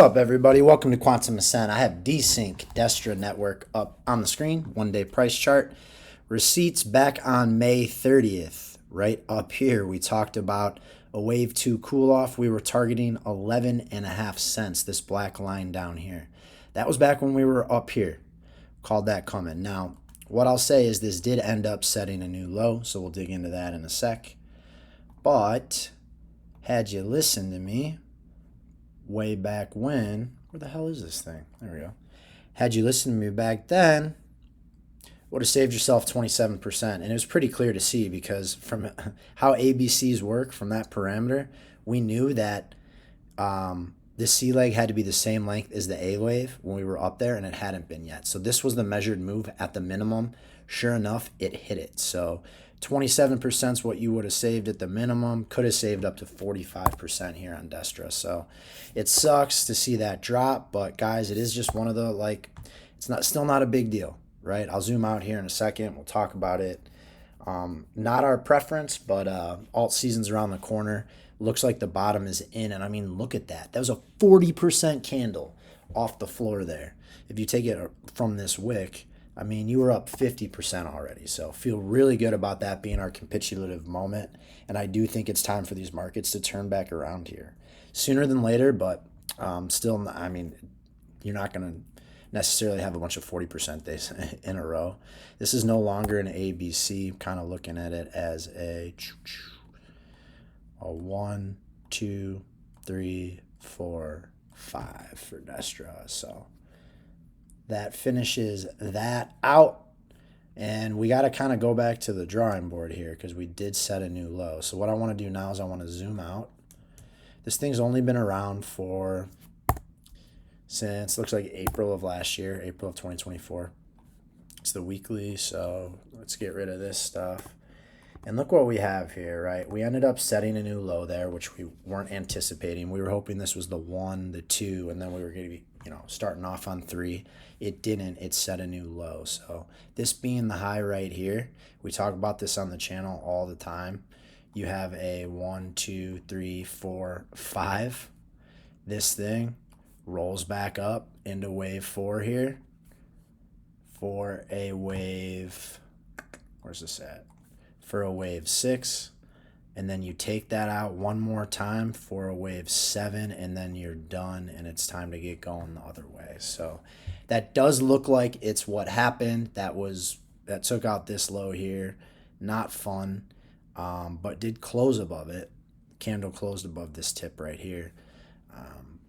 What's up, everybody? Welcome to Quantum Ascent. I have DSYNC, DESTRA network up on the screen. One-day price chart. Receipts back on May 30th. Right up here, we talked about a wave 2 cool-off. We were targeting 11.5 cents, this black line down here. That was back when we were up here. Called that coming. Now, what I'll say is this did end up setting a new low, so we'll dig into that in a sec. But had you listened to me way back when, where the hell is this thing? There we go. Had you listened to me back then, would have saved yourself 27%. And it was pretty clear to see because from how ABCs work from that parameter, we knew that the C leg had to be the same length as the A wave when we were up there, and it hadn't been yet. So this was the measured move at the minimum. Sure enough, it hit it. So 27% is what you would have saved at the minimum. Could have saved up to 45% here on DESTRA. So it sucks to see that drop, but guys, it is just one of the, it's still not a big deal, right? I'll zoom out here in a second. We'll talk about it. Not our preference, but Altseason's around the corner. Looks like the bottom is in, and I mean, look at that. That was a 40% candle off the floor there. If you take it from this wick, I mean, you were up 50% already. So feel really good about that being our capitulative moment. And I do think it's time for these markets to turn back around here sooner than later. But still, I mean, you're not going to necessarily have a bunch of 40% days in a row. This is no longer an ABC. Kind of looking at it as a 1, 2, 3, 4, 5 for DESTRA. So that finishes that out, and we got to kind of go back to the drawing board here because we did set a new low. So what I want to do now is I want to zoom out. This thing's only been around since looks like April of last year, April of 2024. It's the weekly, so let's get rid of this stuff. And look what we have here, right? We ended up setting a new low there, which we weren't anticipating. We were hoping this was the 1, the 2, and then we were going to be, starting off on 3. It didn't. It set a new low. So this being the high right here, we talk about this on the channel all the time. You have a 1, 2, 3, 4, 5. This thing rolls back up into wave 4 here for a wave, where's this at? For a wave 6, and then you take that out one more time for a wave 7, and then you're done, and it's time to get going the other way. So that does look like it's what happened. That took out this low here. Not fun, but did close above it. Candle closed above this tip right here.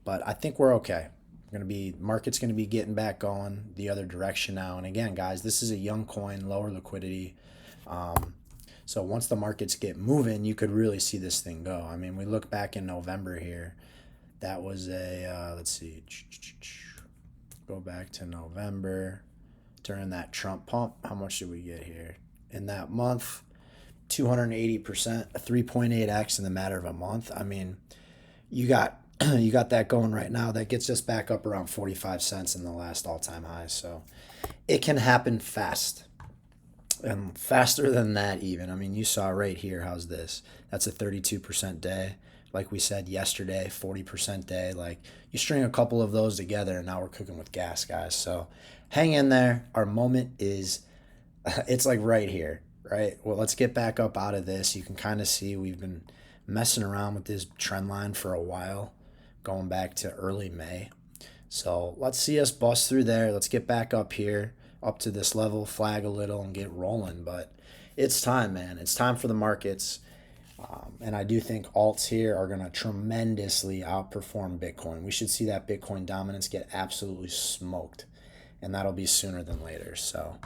But I think we're okay. Market's gonna be getting back going the other direction now. And again, guys, this is a young coin, lower liquidity. So once the markets get moving, you could really see this thing go. I mean, we look back in November here. That was let's see. Go back to November during that Trump pump. How much did we get here? In that month, 280%, a 3.8x in the matter of a month. I mean, you got that going right now. That gets us back up around 45 cents in the last all-time high. So it can happen fast. And faster than that even. I mean, you saw right here, how's this? That's a 32% day. Like we said yesterday, 40% day. Like, you string a couple of those together, and now we're cooking with gas, guys. So hang in there. Our moment is, it's like right here, right? Well, let's get back up out of this. You can kind of see we've been messing around with this trend line for a while, going back to early May. So let's see us bust through there. Let's get back up here, up to this level, flag a little, and get rolling. But it's time, man. It's time for the markets. And I do think alts here are going to tremendously outperform Bitcoin. We should see that Bitcoin dominance get absolutely smoked. And that'll be sooner than later. So,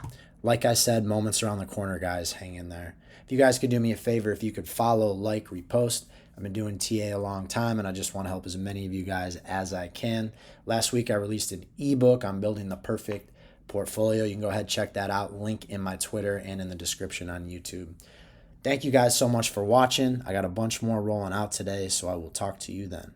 like I said, moments around the corner, guys. Hang in there. If you guys could do me a favor, if you could follow, like, repost. I've been doing TA a long time, and I just want to help as many of you guys as I can. Last week, I released an ebook on building the perfect portfolio. You can go ahead, check that out. Link in my Twitter and in the description on YouTube. Thank you guys so much for watching. I got a bunch more rolling out today, so I will talk to you then.